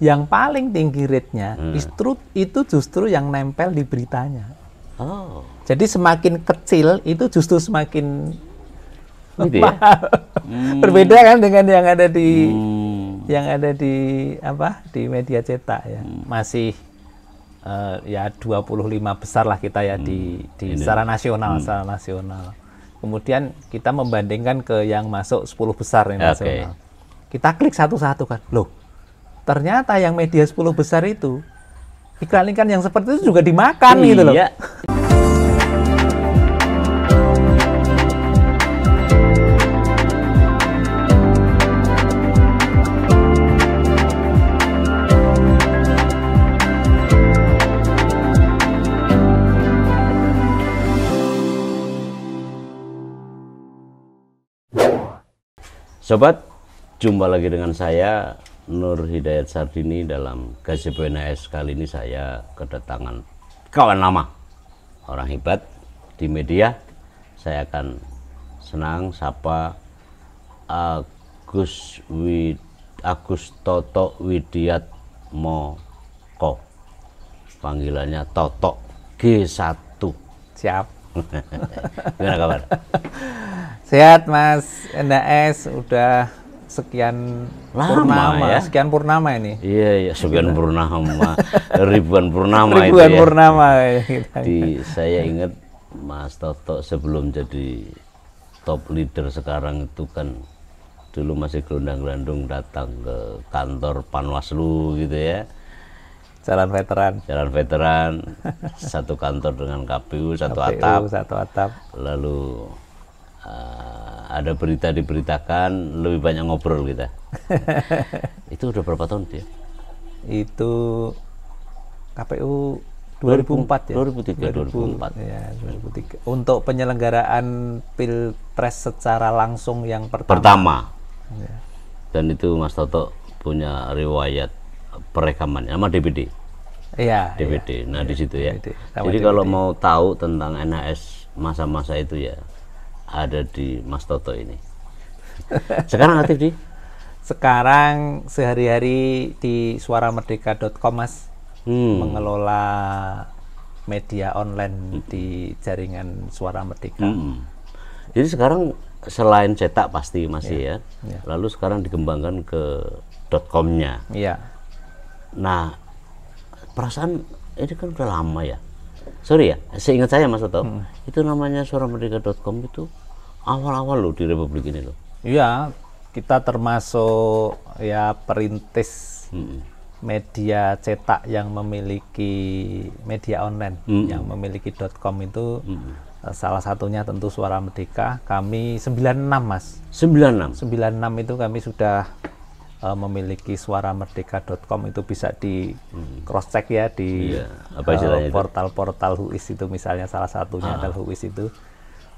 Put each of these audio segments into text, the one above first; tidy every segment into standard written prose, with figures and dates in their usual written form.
yang paling tinggi rate-nya itu justru yang nempel di beritanya. Oh. Jadi semakin kecil itu justru semakin Gitu ya? berbeda kan dengan yang ada di di media cetak ya. Masih ya 25 besar lah kita ya di secara nasional, Kemudian kita membandingkan ke yang masuk 10 besar yang nasional. Kita klik satu-satu kan. Loh, ternyata yang media 10 besar itu iklan-iklan yang seperti itu juga dimakan gitu loh. Sobat, jumpa lagi dengan saya Nur Hidayat Sardini dalam Gazebo NAS. Kali ini saya kedatangan kawan lama, orang hebat di media. Saya akan senang sapa Agus Toto Widiat Moko, panggilannya Toto G1. Siap. Gimana kabar? Sehat Mas NAS, udah sekian lama purnama ya? Sekian purnama ini. Iya, sekian purnama, ribuan purnama ribuan itu ya. Purnama. Saya ingat Mas Toto sebelum jadi top leader sekarang itu kan dulu masih gelondang-gelondong datang ke kantor Panwaslu gitu ya. Jalan veteran, satu kantor dengan KPU, satu atap. Lalu ada berita diberitakan, lebih banyak ngobrol kita. Itu udah berapa tahun dia? Itu KPU 2004 ya? 2004. Ya, 2003. Untuk penyelenggaraan Pilpres secara langsung yang pertama. Ya. Dan itu Mas Toto punya riwayat perekaman, nama DPD. Iya. DPD. Nah, di situ ya. Jadi DPD. kalau mau tahu tentang NAS masa-masa itu ya, ada di Mas Toto ini. Sekarang aktif di? Sekarang sehari-hari di suaramerdeka.com Mas, mengelola media online di jaringan Suara Merdeka. Jadi sekarang selain cetak pasti masih ya. Lalu sekarang dikembangkan ke .com-nya. Iya. Nah, perasaan ini kan udah lama ya. Sorry ya, seingat saya Mas Toto, itu namanya suaramerdeka.com itu awal-awal loh di Republik ini loh. Iya, kita termasuk ya perintis media cetak yang memiliki media online, yang memiliki .com itu salah satunya tentu Suara Merdeka. Kami 96 Mas. 96 itu kami sudah memiliki suaramerdeka.com, itu bisa di cross check ya di portal-portal Huis itu, misalnya salah satunya adalah Huis itu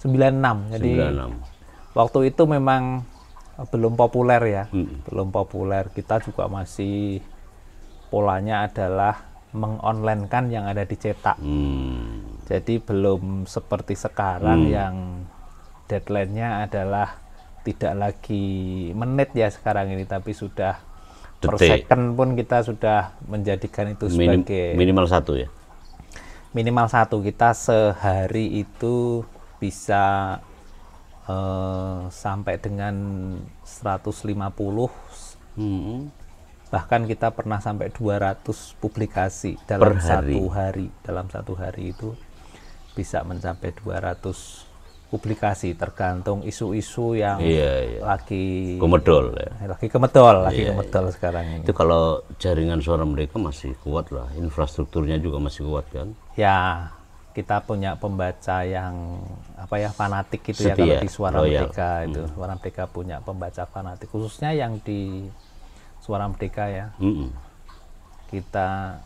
96. Jadi 96. Waktu itu memang belum populer ya, belum populer. Kita juga masih polanya adalah mengonlinekan yang ada dicetak. Jadi belum seperti sekarang yang deadline-nya adalah tidak lagi menit ya sekarang ini, tapi sudah per second pun kita sudah menjadikan itu sebagai minimal satu ya. Minimal satu. Kita sehari itu bisa sampai dengan 150, bahkan kita pernah sampai 200 publikasi dalam satu hari. Dalam satu hari itu bisa mencapai 200 publikasi, tergantung isu-isu yang lagi kemedol ya. Lagi kemedol sekarang ini. Itu kalau jaringan Suara Merdeka masih kuat lah, infrastrukturnya juga masih kuat kan? Ya, kita punya pembaca yang fanatik gitu ya kalau di Suara Merdeka itu. Suara Merdeka punya pembaca fanatik, khususnya yang di Suara Merdeka ya. Kita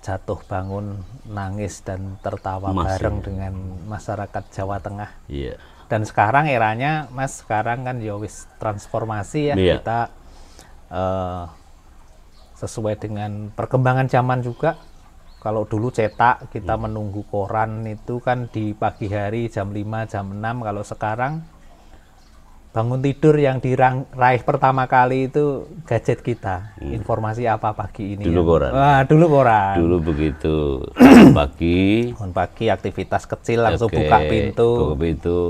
jatuh bangun, nangis dan tertawa bareng dengan masyarakat Jawa Tengah. Dan sekarang eranya Mas, sekarang kan ya wis transformasi ya. Kita sesuai dengan perkembangan zaman juga. Kalau dulu cetak kita menunggu koran itu kan di pagi hari jam 5, jam 6. Kalau sekarang bangun tidur yang diraih pertama kali itu gadget kita. Informasi apa pagi ini? Dulu koran. Wah, dulu koran. Dulu begitu pagi. Bangun pagi aktivitas kecil langsung buka pintu.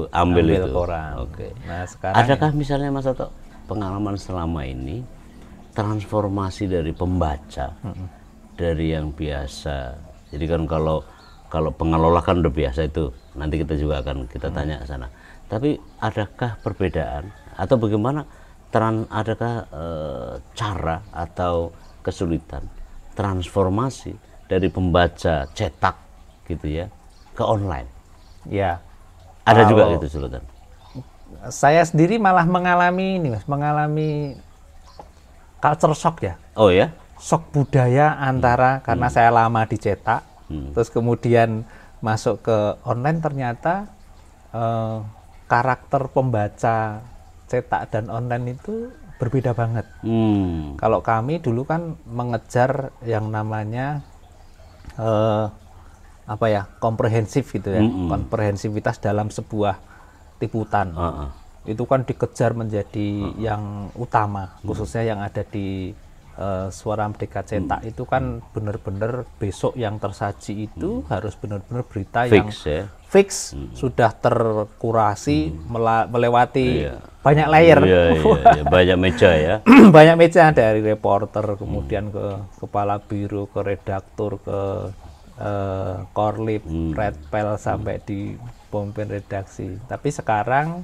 Ambil itu. Koran. Oke. Nah, sekarang adakah misalnya Mas Toto pengalaman selama ini transformasi dari pembaca dari yang biasa. Jadi kan kalau pengelola kan udah biasa itu. Nanti kita juga akan kita tanya ke sana. Tapi adakah perbedaan atau bagaimana adakah cara atau kesulitan transformasi dari pembaca cetak gitu ya ke online? Ya. Ada juga gitu kesulitan. Saya sendiri malah mengalami ini, Mas, mengalami culture shock ya. Oh ya? Shock budaya antara karena saya lama dicetak, terus kemudian masuk ke online ternyata karakter pembaca cetak dan online itu berbeda banget. Kalau kami dulu kan mengejar yang namanya komprehensif gitu ya, komprehensivitas dalam sebuah liputan. Itu kan dikejar menjadi yang utama, khususnya yang ada di Suara Merdeka Cetak itu kan benar-benar besok yang tersaji itu harus benar-benar berita fix, yang ya? Fix, sudah terkurasi melewati banyak layer, banyak meja ya. Banyak meja, dari reporter kemudian ke kepala biro, ke redaktur, ke korlip, redpel sampai di pemimpin redaksi. Tapi sekarang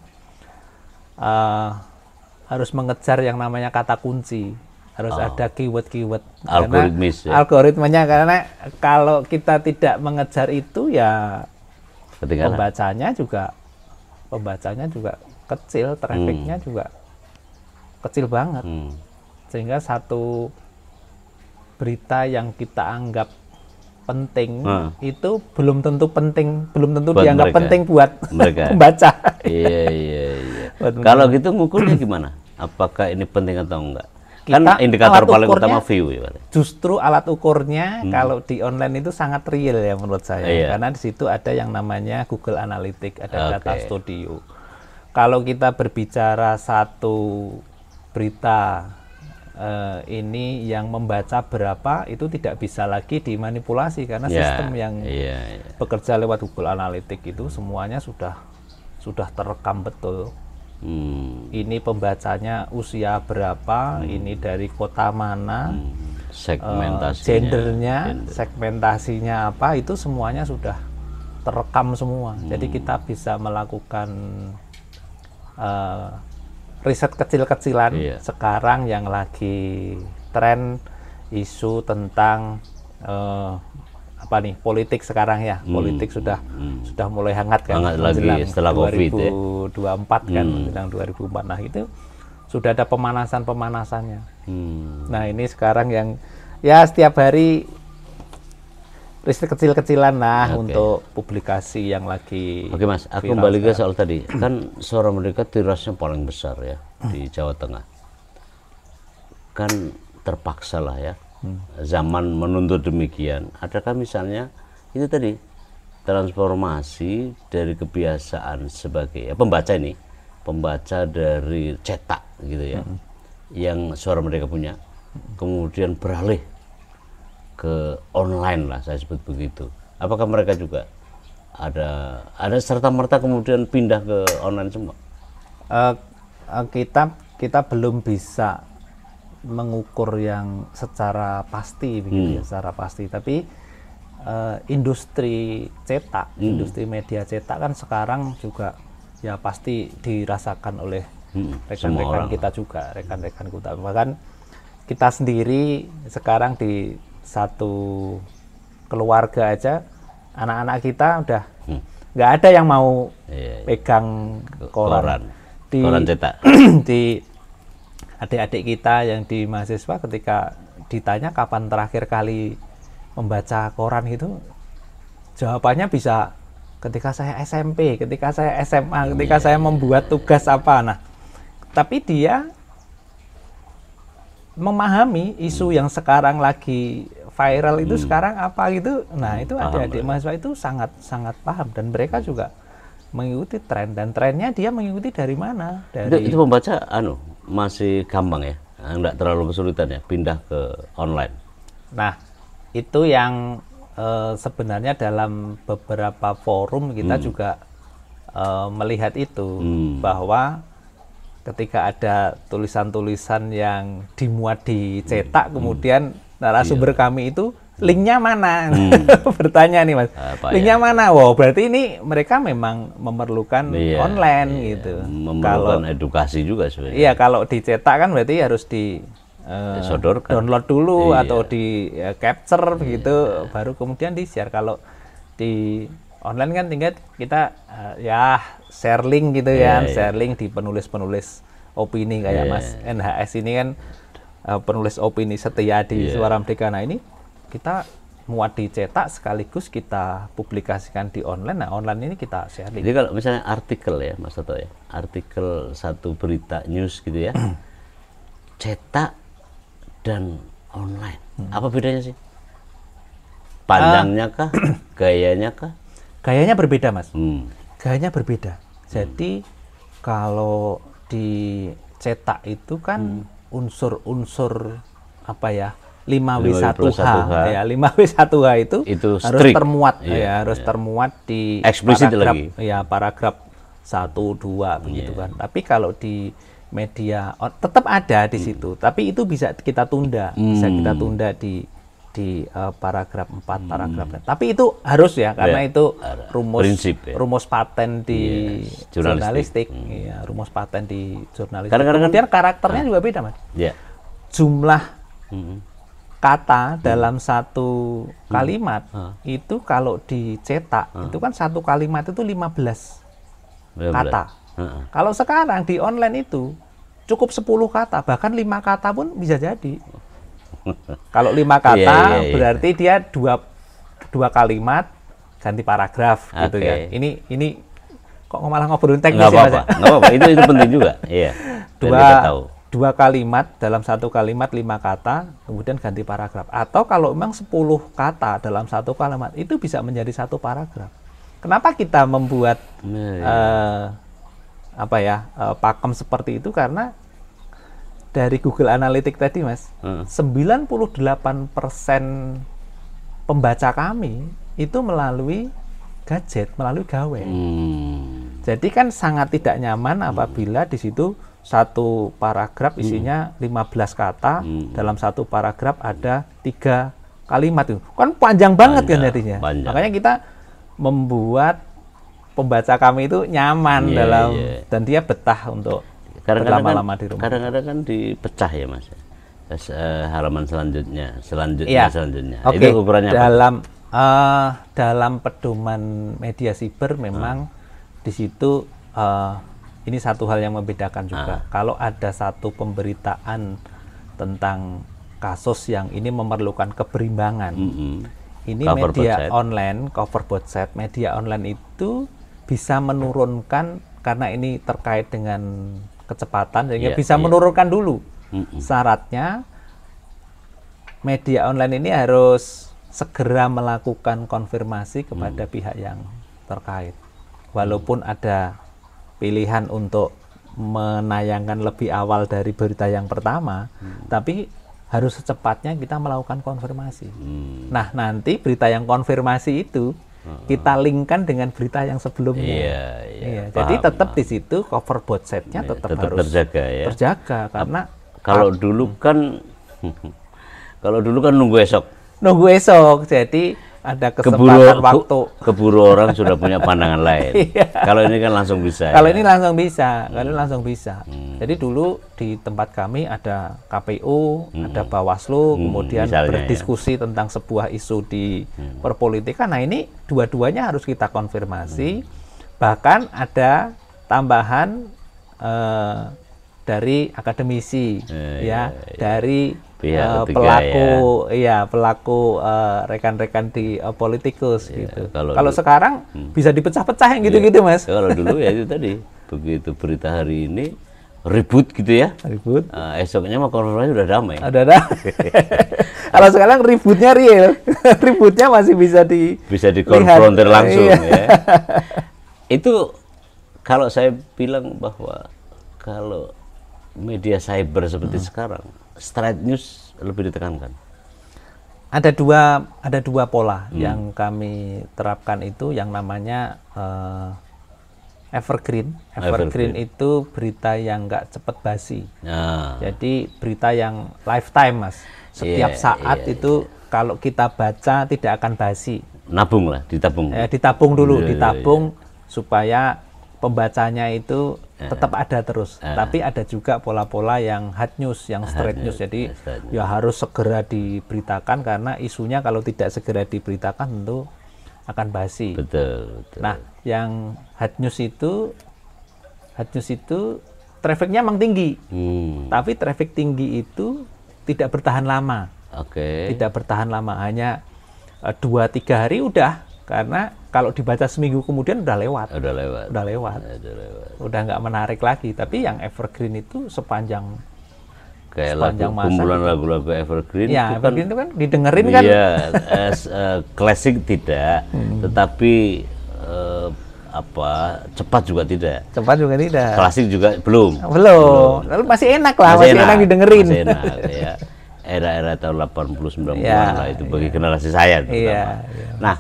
harus mengejar yang namanya kata kunci. Harus ada keyword-keyword. Algoritmis ya? Algoritmanya, karena kalau kita tidak mengejar itu ya pembacanya juga kecil, trafficnya juga kecil banget. Sehingga satu berita yang kita anggap penting itu belum tentu buat dianggap mereka. Penting buat mereka. Pembaca. Iya. Kalau gitu ngukurnya gimana? Apakah ini penting atau enggak? Kan indikator paling utama view ya. Justru alat ukurnya kalau di online itu sangat real ya menurut saya. Karena di situ ada yang namanya Google Analytics, ada Data Studio. Kalau kita berbicara satu berita ini yang membaca berapa, itu tidak bisa lagi dimanipulasi karena sistem yang bekerja lewat Google Analytics itu semuanya sudah terekam betul. Ini pembacanya usia berapa, ini dari kota mana, gendernya, segmentasinya apa, itu semuanya sudah terekam semua. Jadi kita bisa melakukan riset kecil-kecilan. Sekarang yang lagi tren isu tentang politik sekarang ya, politik sudah mulai hangat kan, hangat lagi setelah 2024 kan, menjelang 2004. Nah itu sudah ada pemanasannya. Nah ini sekarang yang ya setiap hari riset kecil-kecilan untuk publikasi yang lagi. Oke Mas, aku kembali ke soal tadi. Kan Suara Merdeka tirasnya paling besar ya di Jawa Tengah. Kan terpaksa lah ya. Zaman menuntut demikian. Adakah misalnya itu tadi transformasi dari kebiasaan sebagai pembaca dari cetak gitu ya, yang Suara Merdeka punya, kemudian beralih ke online lah, saya sebut begitu. Apakah mereka juga ada serta merta kemudian pindah ke online semua? Kita belum bisa mengukur yang secara pasti begitu ya, secara pasti. Tapi industri cetak, industri media cetak kan sekarang juga ya pasti dirasakan oleh rekan-rekan kita juga, rekan-rekan kita. Bahkan kita sendiri sekarang di satu keluarga aja, anak-anak kita udah nggak ada yang mau pegang koran. Koran cetak. Di adik-adik kita yang di mahasiswa, ketika ditanya kapan terakhir kali membaca koran itu, jawabannya bisa ketika saya SMP, ketika saya SMA, ketika saya membuat tugas apa. Nah, tapi dia memahami isu yang sekarang lagi viral itu sekarang apa gitu. Nah, itu adik-adik mahasiswa itu sangat paham, dan mereka juga mengikuti tren, dan trennya dia mengikuti dari mana? Itu membaca masih gampang ya, nggak terlalu kesulitan ya pindah ke online. Nah, itu yang sebenarnya dalam beberapa forum kita juga melihat itu, bahwa ketika ada tulisan-tulisan yang dimuat dicetak, kemudian narasumber kami itu linknya mana? Bertanya nih Mas, linknya mana? Wow, berarti ini mereka memang memerlukan online gitu. Memerlukan edukasi juga sebenarnya. Iya, kalau dicetak kan berarti harus di download dulu atau di capture begitu, baru kemudian di-share. Kalau di online kan tinggal kita share link gitu share link di penulis-penulis opini kayak Mas NHS ini kan penulis opini setia di Suara Merdeka. Nah, ini kita muat dicetak sekaligus kita publikasikan di online. Nah, online ini kita share link. Jadi kalau misalnya artikel ya Mas Toto ya, artikel satu berita news gitu ya, cetak dan online, apa bedanya sih? Panjangnya kah? Gayanya kah? Gayanya berbeda Mas. Gayanya berbeda. Jadi kalau dicetak itu kan unsur-unsur 5W1H ya, 5W1H itu harus termuat harus termuat di eksplisit paragraf, lagi. Ya, paragraf 1, 2 begitu kan. Tapi kalau di media tetap ada di situ, tapi itu bisa kita tunda, bisa kita tunda di paragraf 4, paragraf. Tapi itu harus ya, karena itu rumus paten di jurnalistik. Ya, rumus paten di jurnalistik. Kemudian karakternya juga beda Mas. Jumlah kata dalam satu kalimat itu kalau dicetak itu kan satu kalimat itu 15 kata. Kalau sekarang di online itu cukup 10 kata, bahkan 5 kata pun bisa jadi. Kalau 5 kata berarti dia dua kalimat ganti paragraf gitu ya. Ini kok malah ngobrolin teknis ya Mas? Nggak apa-apa. Itu penting juga. Iya. Dua kalimat dalam satu kalimat 5 kata, kemudian ganti paragraf. Atau kalau memang 10 kata dalam satu kalimat itu bisa menjadi satu paragraf. Kenapa kita membuat pakem seperti itu? Karena dari Google Analytics tadi Mas, 98% pembaca kami itu melalui gadget, melalui gawai. Jadi kan sangat tidak nyaman apabila di situ satu paragraf isinya 15 kata, dalam satu paragraf ada 3 kalimat itu. Kan panjang banget kan jadinya. Makanya kita membuat pembaca kami itu nyaman dan dia betah untuk berlama-lama di rumah. Kadang-kadang kan dipecah ya Mas. Halaman selanjutnya. Oke, itu ukurannya dalam pedoman media siber memang di situ ini satu hal yang membedakan juga. Kalau ada satu pemberitaan tentang kasus yang ini memerlukan keberimbangan, ini cover media online, cover both side, media online itu bisa menurunkan, karena ini terkait dengan kecepatan, sehingga bisa menurunkan dulu. Syaratnya media online ini harus segera melakukan konfirmasi kepada pihak yang terkait. Walaupun ada pilihan untuk menayangkan lebih awal dari berita yang pertama, tapi harus secepatnya kita melakukan konfirmasi. Nah, nanti berita yang konfirmasi itu kita linkkan dengan berita yang sebelumnya. Jadi tetap di situ cover both side-nya tetap harus terjaga karena kalau dulu kan nunggu esok. Jadi ada kesempatan waktu. Keburu orang sudah punya pandangan lain. Kalau ini kan langsung bisa. Kalau ini langsung bisa. Jadi dulu di tempat kami ada KPU, ada Bawaslu, kemudian berdiskusi tentang sebuah isu di perpolitikan. Nah, ini dua-duanya harus kita konfirmasi. Bahkan ada tambahan dari akademisi, dari pelaku rekan-rekan di politikus gitu. Kalau sekarang bisa dipecah-pecah yang gitu-gitu Mas. Kalau dulu ya itu tadi, begitu berita hari ini ribut gitu ya. Esoknya mah konfirmasi udah damai. Kalau sekarang ributnya real. Ributnya masih bisa dikonfrontir langsung ya. Itu kalau saya bilang bahwa kalau media cyber seperti sekarang, straight news lebih ditekankan. Ada dua pola yang kami terapkan, itu yang namanya evergreen. Evergreen itu berita yang nggak cepet basi. Jadi berita yang lifetime, Mas. Setiap saat itu kalau kita baca tidak akan basi. Nabung lah, ditabung. Ditabung dulu, ditabung supaya pembacanya itu tetap ada terus. Tapi ada juga pola-pola yang hard news, yang straight news. Jadi ya harus segera diberitakan, karena isunya kalau tidak segera diberitakan tentu akan basi. Betul. Nah, yang hard news itu trafficnya memang tinggi. Tapi traffic tinggi itu tidak bertahan lama. Tidak bertahan lama, hanya 2-3 hari udah. Karena kalau dibaca seminggu kemudian udah lewat. Udah nggak menarik lagi. Tapi yang evergreen itu sepanjang masa. Kumpulan lagu-lagu evergreen. Ya, evergreen itu kan didengerin kan. Iya, klasik tidak, tetapi cepat juga tidak. Klasik juga belum. Lalu masih enak lah, masih enak didengerin. Masih enak, ya. Era-era tahun 80-90-an lah itu bagi generasi saya terutama. Nah,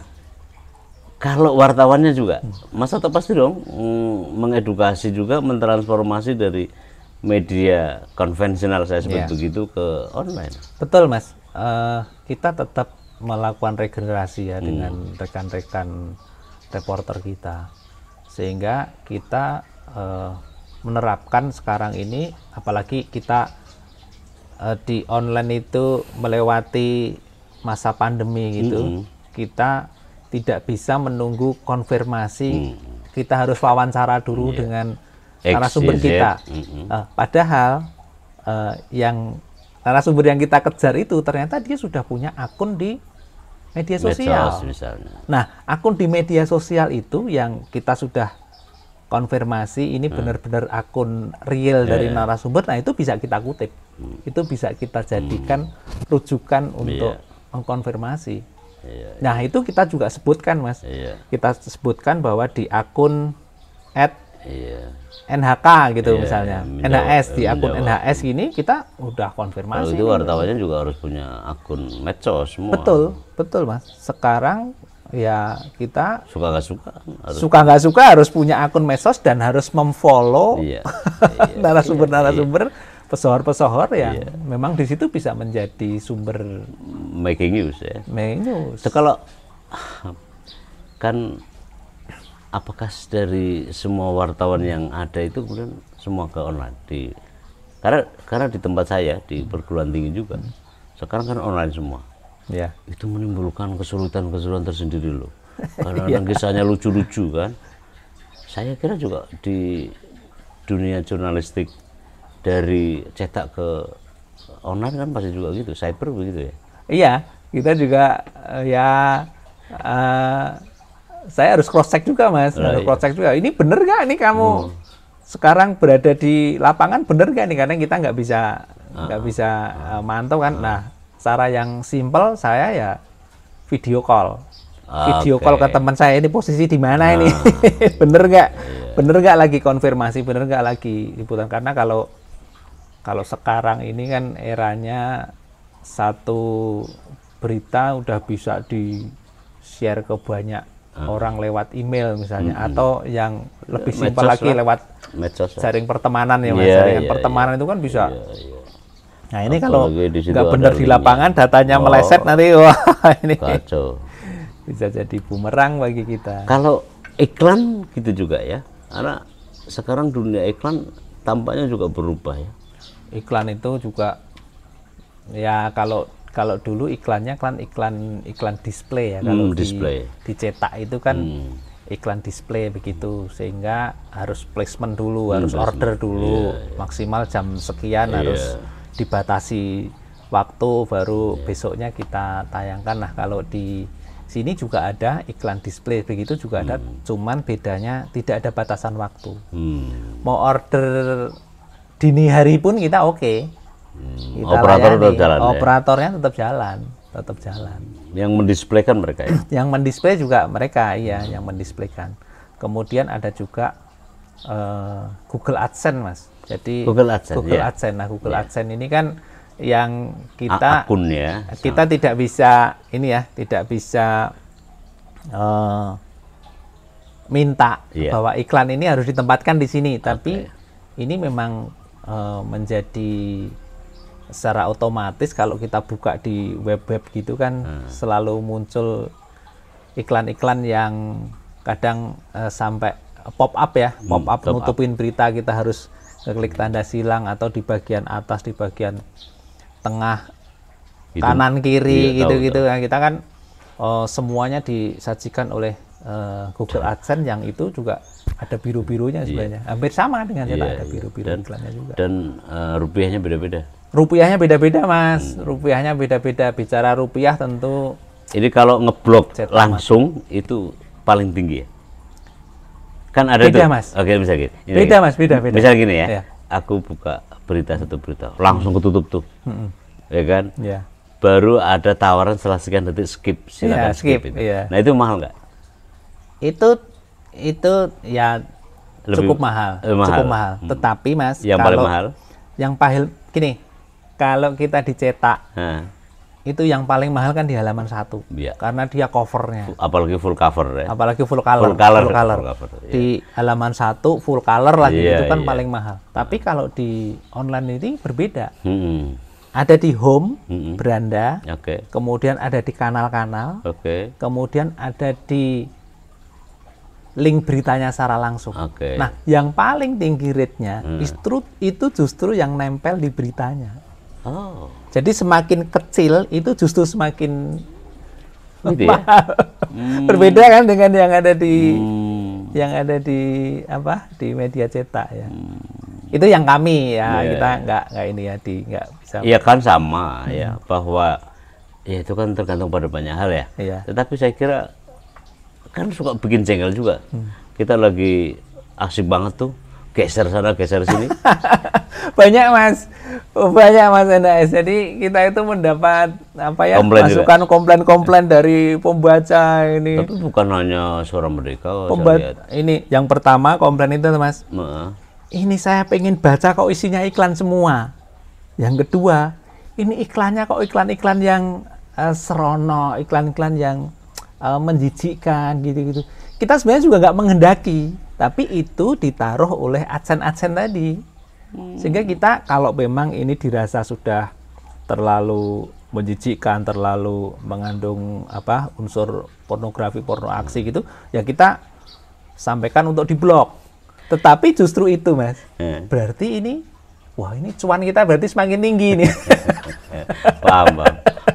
kalau wartawannya juga, masa tak pasti dong mengedukasi juga, mentransformasi dari media konvensional saya sebut begitu ke online. Betul, Mas. Kita tetap melakukan regenerasi ya dengan rekan-rekan reporter kita, sehingga kita menerapkan sekarang ini, apalagi kita di online itu melewati masa pandemi gitu, kita tidak bisa menunggu konfirmasi, kita harus wawancara dulu dengan narasumber kita. Padahal yang narasumber yang kita kejar itu ternyata dia sudah punya akun di media sosial. Nah, akun di media sosial itu yang kita sudah konfirmasi ini benar-benar akun real dari narasumber. Nah, itu bisa kita kutip, itu bisa kita jadikan rujukan untuk mengkonfirmasi. Nah, itu kita juga sebutkan, Mas. Kita sebutkan bahwa di akun @NHK gitu misalnya, NHS, di akun NHS ini kita udah konfirmasi. Kalau itu wartawannya juga harus punya akun medsos semua. Betul, Mas. Sekarang ya kita suka nggak suka harus punya akun medsos dan harus memfollow narasumber-narasumber, pesohor-pesohor yang memang di situ bisa menjadi sumber making news ya. Making news. So, kalau kan apakah dari semua wartawan yang ada itu kemudian semua ke online karena di tempat saya di perguruan tinggi juga sekarang kan online semua. Itu menimbulkan kesulitan tersendiri loh. Karena kisahnya lucu-lucu kan. Saya kira juga di dunia jurnalistik dari cetak ke online kan pasti juga gitu, cyber begitu ya. Iya, kita juga saya harus cross check juga, Mas. Cross check juga. Ini bener nggak nih kamu sekarang berada di lapangan, bener nggak nih? Karena kita nggak bisa mantau kan. Nah, cara yang simpel saya ya video call. Video call ke teman saya, ini posisi di mana ini? Bener nggak? Bener nggak lagi konfirmasi? Bener nggak lagi liputan? Karena kalau sekarang ini kan eranya satu berita udah bisa di-share ke banyak orang lewat email misalnya, atau yang lebih simpel lagi lewat jaring pertemanan ya, Mas. Jaringan pertemanan itu kan bisa. Nah, ini kalau nggak benar di lapangan datanya meleset nanti, wah ini kacau. Bisa jadi bumerang bagi kita. Kalau iklan gitu juga ya, karena sekarang dunia iklan tampaknya juga berubah ya. Iklan itu juga ya, kalau dulu iklannya kan iklan display ya, kalau dicetak itu kan iklan display begitu, sehingga harus placement dulu, harus order dulu, maksimal jam sekian harus dibatasi waktu, baru besoknya kita tayangkan. Nah, kalau di sini juga ada iklan display begitu juga ada, cuman bedanya tidak ada batasan waktu. Mau order dini hari pun kita oke. Operatornya tetap jalan. Yang mendisplaykan mereka ya? Yang mendisplay juga mereka, iya, yang mendisplaykan. Kemudian ada juga Google AdSense, Mas. Jadi Google AdSense. Google Ya. AdSense. Nah, Google AdSense ini kan yang kita Akun ya. kita tidak bisa ini ya, tidak bisa minta Iya. bahwa iklan ini harus ditempatkan di sini, tapi ini memang menjadi secara otomatis kalau kita buka di web-web gitu kan selalu muncul iklan-iklan yang kadang sampai pop up ya, pop up pop up. nutupin berita, kita harus klik tanda silang atau di bagian atas, di bagian tengah, Itu- kanan kiri iya, tahu, gitu-gitu. Nah, kita kan semuanya disajikan oleh Google AdSense yang itu juga ada biru-birunya sebenarnya. Hampir sama dengan cetak, Iya, ada iya. biru-biru Dan- iklannya juga. Dan rupiahnya beda-beda. Rupiahnya beda-beda, Mas. Rupiahnya beda-beda. Bicara rupiah tentu Ini kalau ngeblok Cetak langsung itu paling tinggi ya. Kan ada Beda, tuh. Mas. Oke, misalnya gini. Ini beda, gini. Mas, beda-beda. Misal gini ya. Iya. Aku buka satu berita, langsung ketutup tuh. Ya kan? Ya. Baru ada tawaran setelah sekian detik skip, silakan Iya, skip. skip, Itu. iya. Nah, itu mahal nggak? Itu ya Lebih- cukup mahal, mahal. cukup mahal. Tetapi Mas, Yang paling mahal? yang paling gini, kalau kita dicetak Nah, itu yang paling mahal kan di halaman 1. Iya. Karena dia covernya. apalagi full cover ya. Apalagi full color. Full color, Full color. full cover, iya. Di halaman 1 full color lagi, Iya, itu kan iya. paling mahal. Tapi kalau di online ini berbeda. Hmm. Ada di home, Mm-mm. beranda, Oke. kemudian ada di kanal-kanal, Oke. kemudian ada di link beritanya secara langsung. Oke. Nah, yang paling tinggi rate-nya itu justru yang nempel di beritanya. Oh. Jadi semakin kecil itu justru semakin Gitu ya? mahal. Berbeda kan dengan yang ada di Hmm. di media cetak ya. Itu yang kami ya, Iya, kita nggak ini ya, nggak bisa. Iya kan sama ya, bahwa ya itu kan tergantung pada banyak hal ya. Iya. Tetapi saya kira kan suka bikin jengkel juga. Kita lagi asik banget tuh, geser sana geser sini. banyak mas NAS. Jadi kita itu mendapat Komplain juga. masukan komplain dari pembaca ini. Tapi bukan hanya Suara Merdeka, saya lihat. Pembaca ini yang pertama komplain itu mas. Nah, Ini saya pengen baca kok isinya iklan semua. Yang kedua, ini iklannya kok iklan-iklan yang serono, iklan-iklan yang menjijikkan gitu-gitu. Kita sebenarnya juga nggak menghendaki, tapi itu ditaruh oleh AdSense tadi. Sehingga kita kalau memang ini dirasa sudah terlalu menjijikkan, terlalu mengandung unsur pornografi, porno aksi gitu, ya kita sampaikan untuk diblok. Tetapi justru itu mas, berarti ini, wah ini cuan kita berarti semakin tinggi nih.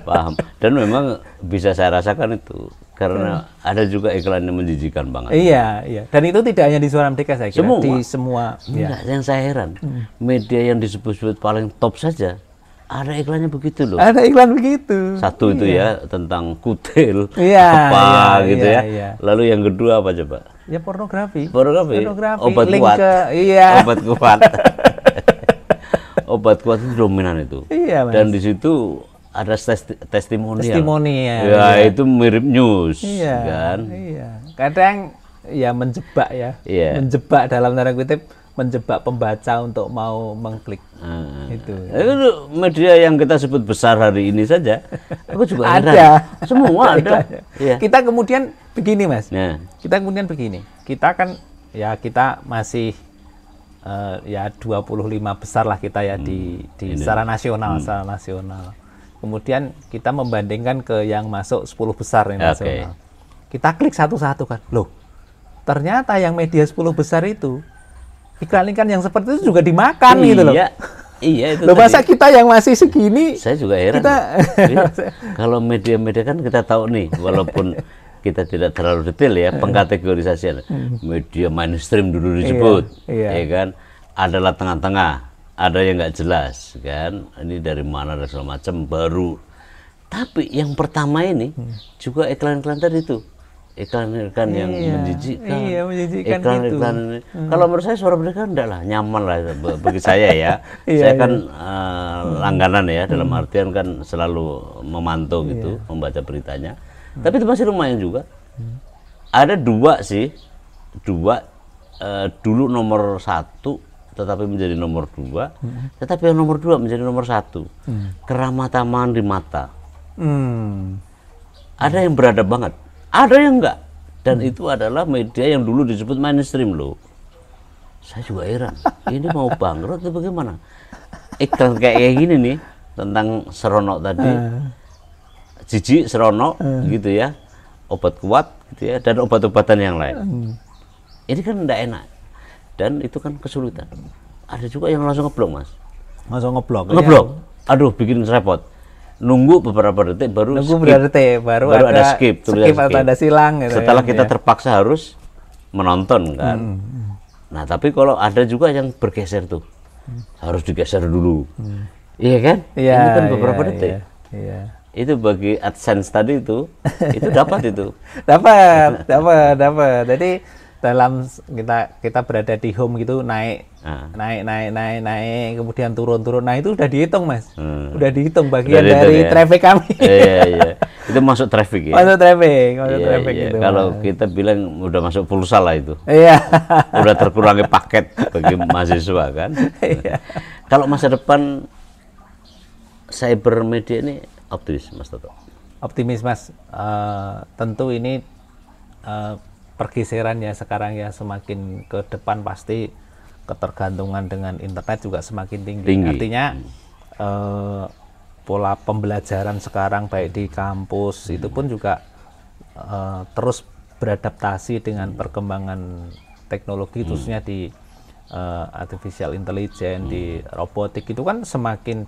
paham. Dan memang bisa saya rasakan itu karena ada juga iklan yang menjijikan banget. Iya. Dan itu tidak hanya di Suara Merdeka saya kira, Semua? di semua. Enggak, yang saya heran, media yang disebut-sebut paling top saja ada iklannya begitu loh. Ada iklan begitu. Satu itu ya tentang kutil, Iya, apa iya, gitu iya, ya. iya. Lalu yang kedua apa coba? Ya pornografi. Pornografi. Obat link kuat. Iya. Obat kuat. Obat kuat itu dominan itu. Iya, Mas. Dan di situ ada testimonial. Testimonial, Ya, iya. itu mirip news Iya. kan. Iya. Kadang ya menjebak ya. Iya. Menjebak dalam tanda kutip, menjebak pembaca untuk mau mengklik. Itu. Itu media yang kita sebut besar hari ini saja. Aku juga heran. Ada. Semua ada. iklannya. Iya. Kita kemudian begini mas. Nah, Kita kemudian begini. Kita kan ya kita masih ya 25 besar lah kita ya di secara nasional, secara nasional. Kemudian kita membandingkan ke yang masuk 10 besar yang Oke. nasional. Kita klik satu-satu kan. Loh, ternyata yang media 10 besar itu iklan-iklan yang seperti itu juga dimakan gitu loh. Iya itu Loh, tadi. masa kita yang masih segini Saya juga heran. kita Iya. Kalau media-media kan kita tahu nih, walaupun kita tidak terlalu detail ya pengkategorisasian. Media mainstream dulu disebut, Iya. ya kan? Adalah tengah-tengah, ada yang nggak jelas, kan? Ini dari mana dan segala macam baru. Tapi yang pertama ini juga iklan-iklan tadi itu, iklan-iklan yang menjijikkan, Iya, menjijikkan iklan-iklan ini. Kalau menurut saya Suara Merdeka enggak lah, nyaman lah bagi saya ya. Iya, Saya kan langganan ya, dalam artian kan selalu memantau gitu, membaca beritanya. Tapi itu masih lumayan juga. Ada dua dulu nomor 1 tetapi menjadi nomor 2, tetapi yang nomor 2 menjadi nomor 1. Keramataman di mata. Ada yang beradab banget, ada yang enggak. Dan itu adalah media yang dulu disebut mainstream loh. Saya juga heran, ini mau bangkrut atau bagaimana? Iklan kayak gini nih tentang seronok tadi, jijik seronok gitu ya, obat kuat gitu ya, dan obat-obatan yang lain. Ini kan enggak enak. Dan itu kan kesulitan. Ada juga yang langsung ngeblok, Mas. Langsung ngeblok. Ngeblok. Aduh, bikin repot. Nunggu beberapa detik baru baru ada skip, skip atau ada silang gitu. Setelah kita terpaksa harus menonton kan. Nah, tapi kalau ada juga yang bergeser tuh. Harus digeser dulu. Iya kan? Iya, ini kan beberapa detik. Iya. Itu bagi AdSense tadi itu dapat itu. dapat. Jadi dalam kita berada di home gitu naik, kemudian turun. Nah itu udah dihitung, Mas. Udah dihitung bagian dari traffic kami. Iya. Itu masuk traffic ya. Masuk traffic Gitu. Kalau kita bilang udah masuk pulsa lah itu. Iya. Udah terkurangi paket bagi mahasiswa kan. Iya. Kalau masa depan cyber media ini optimis, Mas Toto? Optimis, Mas. Tentu ini pergeseran ya sekarang ya, semakin ke depan pasti ketergantungan dengan internet juga semakin tinggi. Artinya pola pembelajaran sekarang baik di kampus itu pun juga terus beradaptasi dengan perkembangan teknologi, khususnya di artificial intelligence, di robotik itu kan semakin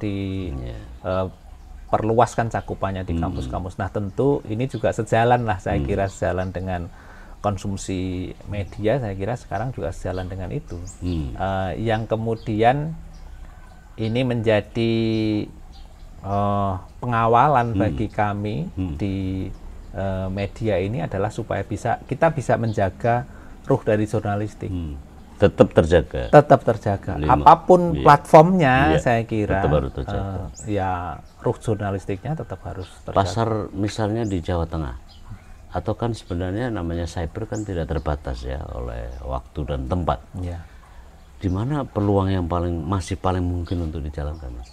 perluaskan cakupannya di kampus-kampus. Nah tentu ini juga sejalan lah, saya kira sejalan dengan konsumsi media, saya kira sekarang juga sejalan dengan itu. Yang kemudian ini menjadi pengawalan bagi kami di media ini adalah supaya kita bisa menjaga ruh dari jurnalistik. Tetap terjaga. Apapun platformnya, saya kira tetap harus terjaga. Ya ruh jurnalistiknya tetap harus terjaga. Pasar misalnya di Jawa Tengah, atau kan sebenarnya namanya cyber kan tidak terbatas ya oleh waktu dan tempat. Ya. Di mana peluang yang masih paling mungkin untuk dijalankan, Mas?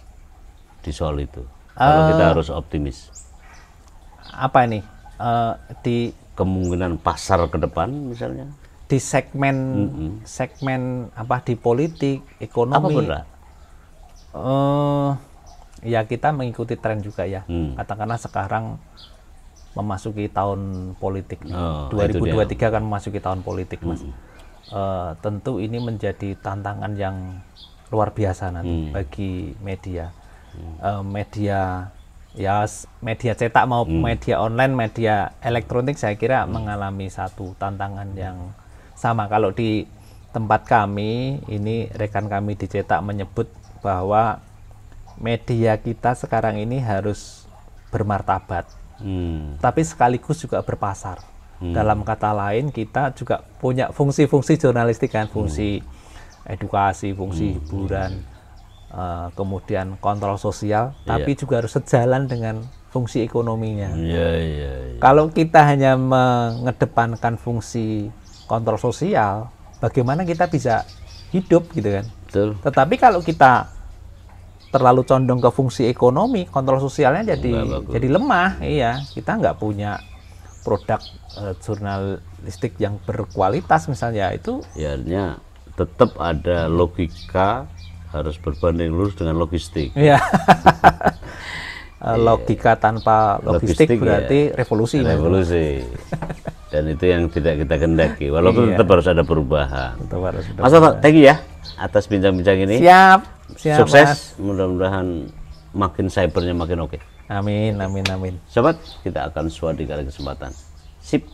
Di soal itu. Kalau kita harus optimis. Apa ini? Di kemungkinan pasar ke depan misalnya. Di segmen apa, di politik, ekonomi. Apa ya kita mengikuti tren juga ya. Katakanlah sekarang memasuki tahun politik, 2023 kan memasuki tahun politik, Mas. Tentu ini menjadi tantangan yang luar biasa nanti bagi media. Media cetak maupun media online, media elektronik, saya kira mengalami satu tantangan yang sama. Kalau di tempat kami ini, rekan kami di cetak menyebut bahwa media kita sekarang ini harus bermartabat. Tapi sekaligus juga berpasar. Dalam kata lain, kita juga punya fungsi-fungsi jurnalistik kan, fungsi edukasi, fungsi hiburan, kemudian kontrol sosial, tapi juga harus sejalan dengan fungsi ekonominya. Kalau kita hanya mengedepankan fungsi kontrol sosial, bagaimana kita bisa hidup gitu kan? Betul. Tetapi kalau kita terlalu condong ke fungsi ekonomi, kontrol sosialnya jadi lemah. Iya, kita nggak punya produk jurnalistik yang berkualitas misalnya itu. Ya, artinya tetap ada logika, harus berbanding lurus dengan logistik. Iya. Logika tanpa logistik berarti revolusi. Dan itu yang tidak kita kendaki. Walaupun tetap harus ada perubahan. Mas Toto, thank you ya atas bincang-bincang ini. Siap, sukses. Mudah-mudahan makin cybernya makin oke. Amin. Sobat, kita akan suara di kali kesempatan. Sip.